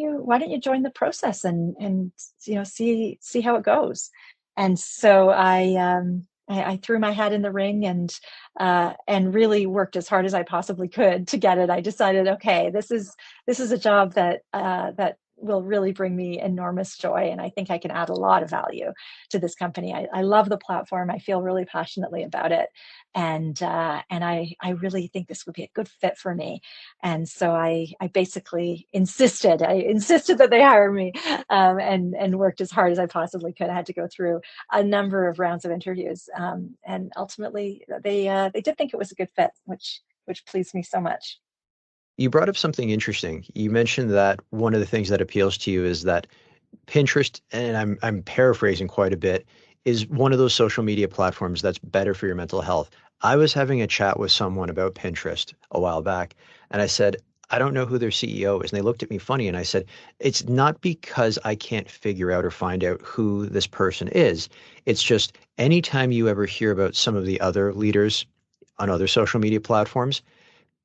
you join the process and see how it goes? And so I threw my hat in the ring and really worked as hard as I possibly could to get it. I decided, okay, this is a job that will really bring me enormous joy, and I think I can add a lot of value to this company. I love the platform. I feel really passionately about it, and I really think this would be a good fit for me. And so I basically insisted that they hire me, and worked as hard as I possibly could. I had to go through a number of rounds of interviews, and ultimately they did think it was a good fit, which pleased me so much. You brought up something interesting. You mentioned that one of the things that appeals to you is that Pinterest, and I'm paraphrasing quite a bit, is one of those social media platforms that's better for your mental health. I was having a chat with someone about Pinterest a while back, and I said, I don't know who their CEO is. And they looked at me funny, and I said, it's not because I can't figure out or find out who this person is. It's just anytime you ever hear about some of the other leaders on other social media platforms,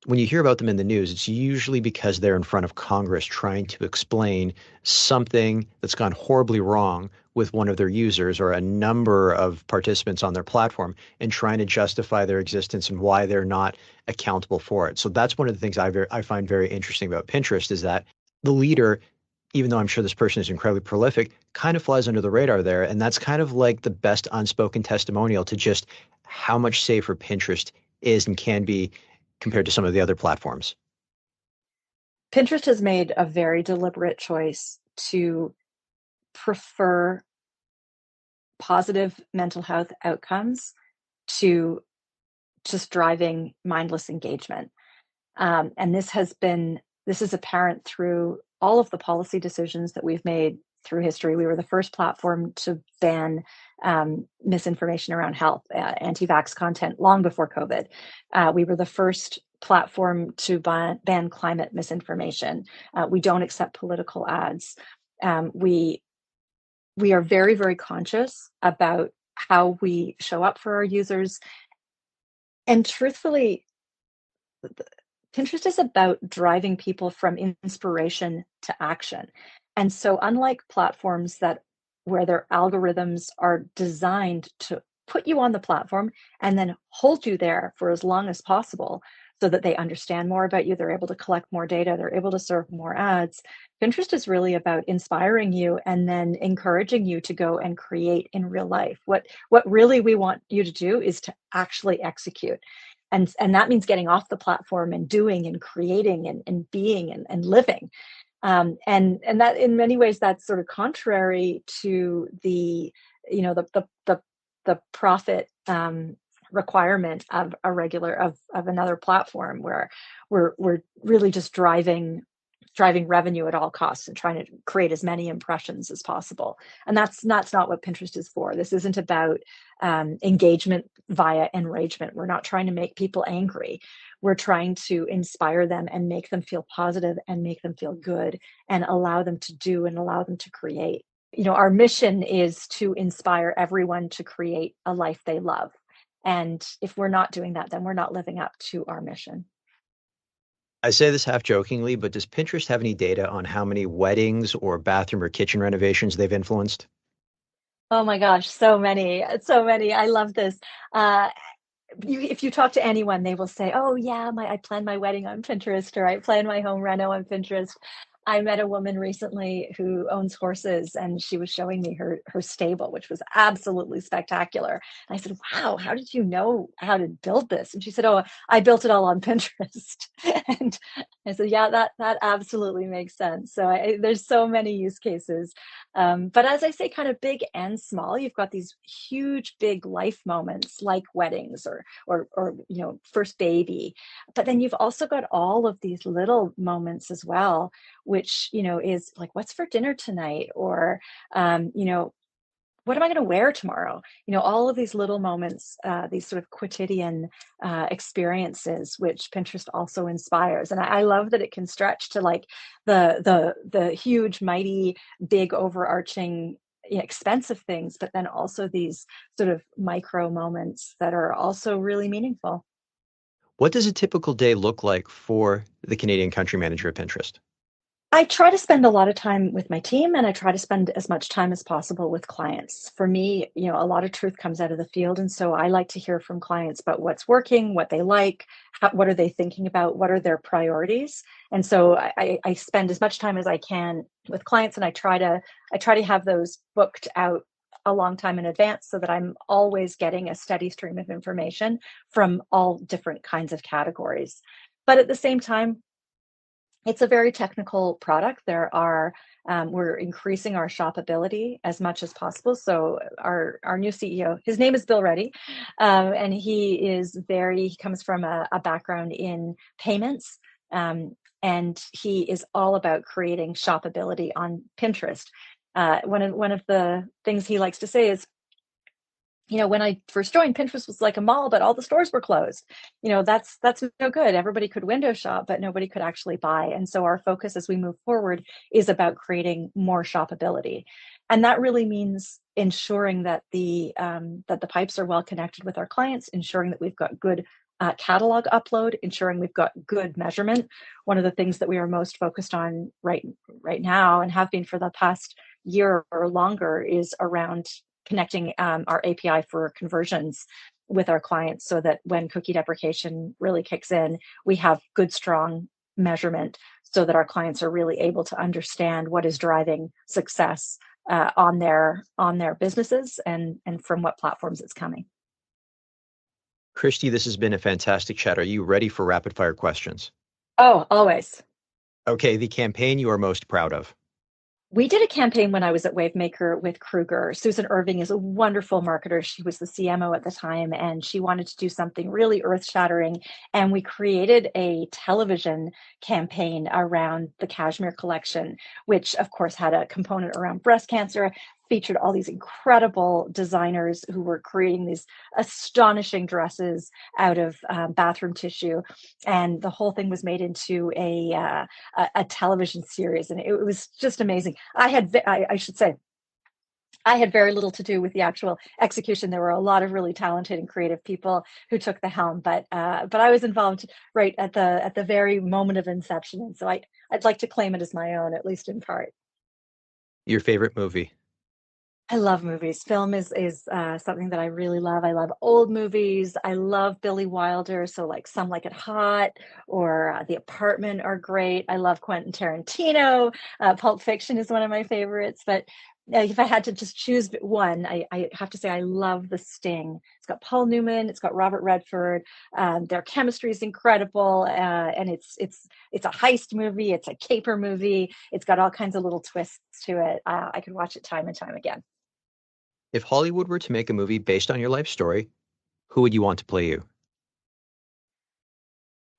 when you hear about them in the news, it's usually because they're in front of Congress trying to explain something that's gone horribly wrong with one of their users or a number of participants on their platform, and trying to justify their existence and why they're not accountable for it. So that's one of the things I find very interesting about Pinterest, is that the leader, even though I'm sure this person is incredibly prolific, kind of flies under the radar there. And that's kind of like the best unspoken testimonial to just how much safer Pinterest is and can be compared to some of the other platforms. Pinterest has made a very deliberate choice to prefer positive mental health outcomes to just driving mindless engagement. And this is apparent through all of the policy decisions that we've made through history. We were the first platform to ban misinformation around health, anti-vax content long before COVID. We were the first platform to ban climate misinformation. We don't accept political ads. We are very, very conscious about how we show up for our users. And truthfully, Pinterest is about driving people from inspiration to action. And so unlike platforms where their algorithms are designed to put you on the platform and then hold you there for as long as possible so that they understand more about you, they're able to collect more data, they're able to serve more ads. Pinterest is really about inspiring you and then encouraging you to go and create in real life. What really we want you to do is to actually execute. And that means getting off the platform and doing and creating and being and living. And that in many ways, that's sort of contrary to the profit requirement of another platform, where we're really just driving revenue at all costs and trying to create as many impressions as possible. And that's not what Pinterest is for. This isn't about engagement via enragement. We're not trying to make people angry. We're trying to inspire them and make them feel positive and make them feel good and allow them to do and allow them to create. Our mission is to inspire everyone to create a life they love. And if we're not doing that, then we're not living up to our mission. I say this half jokingly, but does Pinterest have any data on how many weddings or bathroom or kitchen renovations they've influenced? Oh my gosh, so many. I love this. If you talk to anyone, they will say, "Oh yeah, I planned my wedding on Pinterest, or I planned my home reno on Pinterest." I met a woman recently who owns horses, and she was showing me her stable, which was absolutely spectacular. And I said, "Wow, how did you know how to build this?" And she said, "Oh, I built it all on Pinterest." And I said, "Yeah, that absolutely makes sense." So there's so many use cases, but as I say, kind of big and small. You've got these huge, big life moments like weddings or first baby, but then you've also got all of these little moments as well, which is like, what's for dinner tonight, or what am I going to wear tomorrow? All of these little moments, these sort of quotidian experiences, which Pinterest also inspires. And I love that it can stretch to like the huge, mighty, big, overarching, expensive things, but then also these sort of micro moments that are also really meaningful. What does a typical day look like for the Canadian country manager at Pinterest? I try to spend a lot of time with my team, and I try to spend as much time as possible with clients. For me, a lot of truth comes out of the field. And so I like to hear from clients about what's working, what they like, what are they thinking about, what are their priorities. And so I spend as much time as I can with clients, and I try to have those booked out a long time in advance so that I'm always getting a steady stream of information from all different kinds of categories. But at the same time, it's a very technical product. We're increasing our shoppability as much as possible. So our new CEO, his name is Bill Reddy, and he comes from a background in payments, and he is all about creating shoppability on Pinterest. One of the things he likes to say is, when I first joined, Pinterest was like a mall, but all the stores were closed. That's no good. Everybody could window shop, but nobody could actually buy. And so our focus as we move forward is about creating more shoppability. And that really means ensuring that the pipes are well connected with our clients, ensuring that we've got good catalog upload, ensuring we've got good measurement. One of the things that we are most focused on right now, and have been for the past year or longer, is around connecting our API for conversions with our clients, so that when cookie deprecation really kicks in, we have good, strong measurement, so that our clients are really able to understand what is driving success on their businesses, and from what platforms it's coming. Kristie, this has been a fantastic chat. Are you ready for rapid fire questions? Oh, always. Okay, the campaign you are most proud of. We did a campaign when I was at Wavemaker with Kruger. Susan Irving is a wonderful marketer. She was the CMO at the time, and she wanted to do something really earth-shattering. And we created a television campaign around the Cashmere collection, which of course had a component around breast cancer, featured all these incredible designers who were creating these astonishing dresses out of bathroom tissue. And the whole thing was made into a television series, and it was just amazing. I should say, I had very little to do with the actual execution. There were a lot of really talented and creative people who took the helm, but I was involved right at the very moment of inception, and so I'd like to claim it as my own, at least in part. Your favorite movie? I love movies. Film is something that I really love. I love old movies. I love Billy Wilder. So like Some Like It Hot or The Apartment are great. I love Quentin Tarantino. Pulp Fiction is one of my favorites. But if I had to just choose one, I have to say I love The Sting. It's got Paul Newman. It's got Robert Redford. Their chemistry is incredible, and it's a heist movie. It's a caper movie. It's got all kinds of little twists to it. I could watch it time and time again. If Hollywood were to make a movie based on your life story, who would you want to play you?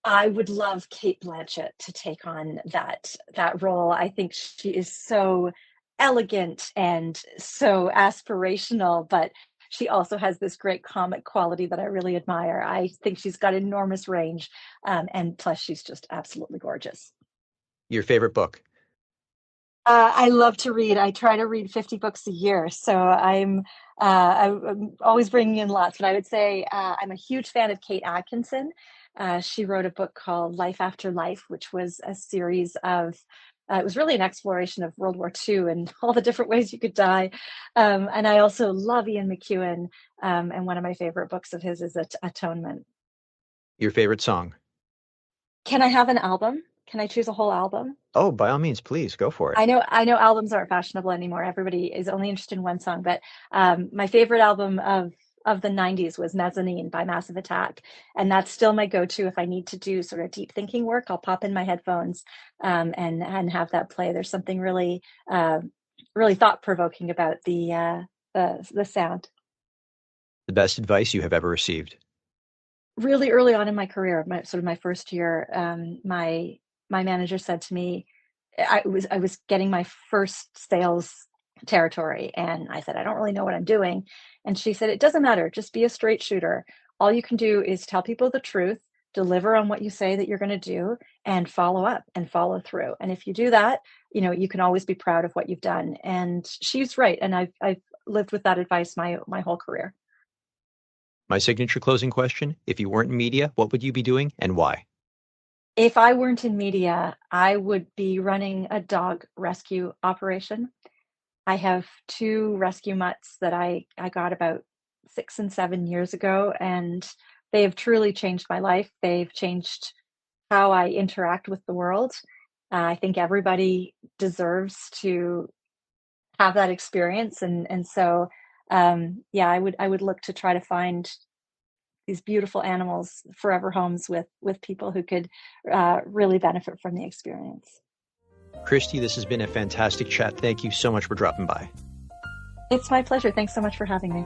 I would love Kate Blanchett to take on that role. I think she is so elegant and so aspirational, but she also has this great comic quality that I really admire. I think she's got enormous range, and plus she's just absolutely gorgeous. Your favorite book? I love to read. I try to read 50 books a year. So I'm always bringing in lots, but I would say I'm a huge fan of Kate Atkinson. She wrote a book called Life After Life, which was a series of, it was really an exploration of World War II and all the different ways you could die. And I also love Ian McEwan. And one of my favorite books of his is Atonement. Your favorite song? Can I have an album? Can I choose a whole album? Oh, by all means, please go for it. I know albums aren't fashionable anymore. Everybody is only interested in one song, but my favorite album of the 90s was Mezzanine by Massive Attack. And that's still my go-to if I need to do sort of deep thinking work. I'll pop in my headphones and have that play. There's something really really thought-provoking about the sound. The best advice you have ever received. Really early on in my career, my first year, my manager said to me, I was getting my first sales territory, and I said, I don't really know what I'm doing. And she said, it doesn't matter, just be a straight shooter. All you can do is tell people the truth, deliver on what you say that you're going to do, and follow up and follow through. And if you do that, you can always be proud of what you've done. And she's right. And I've lived with that advice my whole career. My signature closing question: if you weren't in media, what would you be doing and why? If I weren't in media, I would be running a dog rescue operation. I have two rescue mutts that I got about 6 and 7 years ago, and they have truly changed my life. They've changed how I interact with the world. I think everybody deserves to have that experience, and so yeah, I would look to try to find these beautiful animals forever homes with people who could really benefit from the experience. Kristie, this has been a fantastic chat. Thank you so much for dropping by. It's my pleasure. Thanks so much for having me.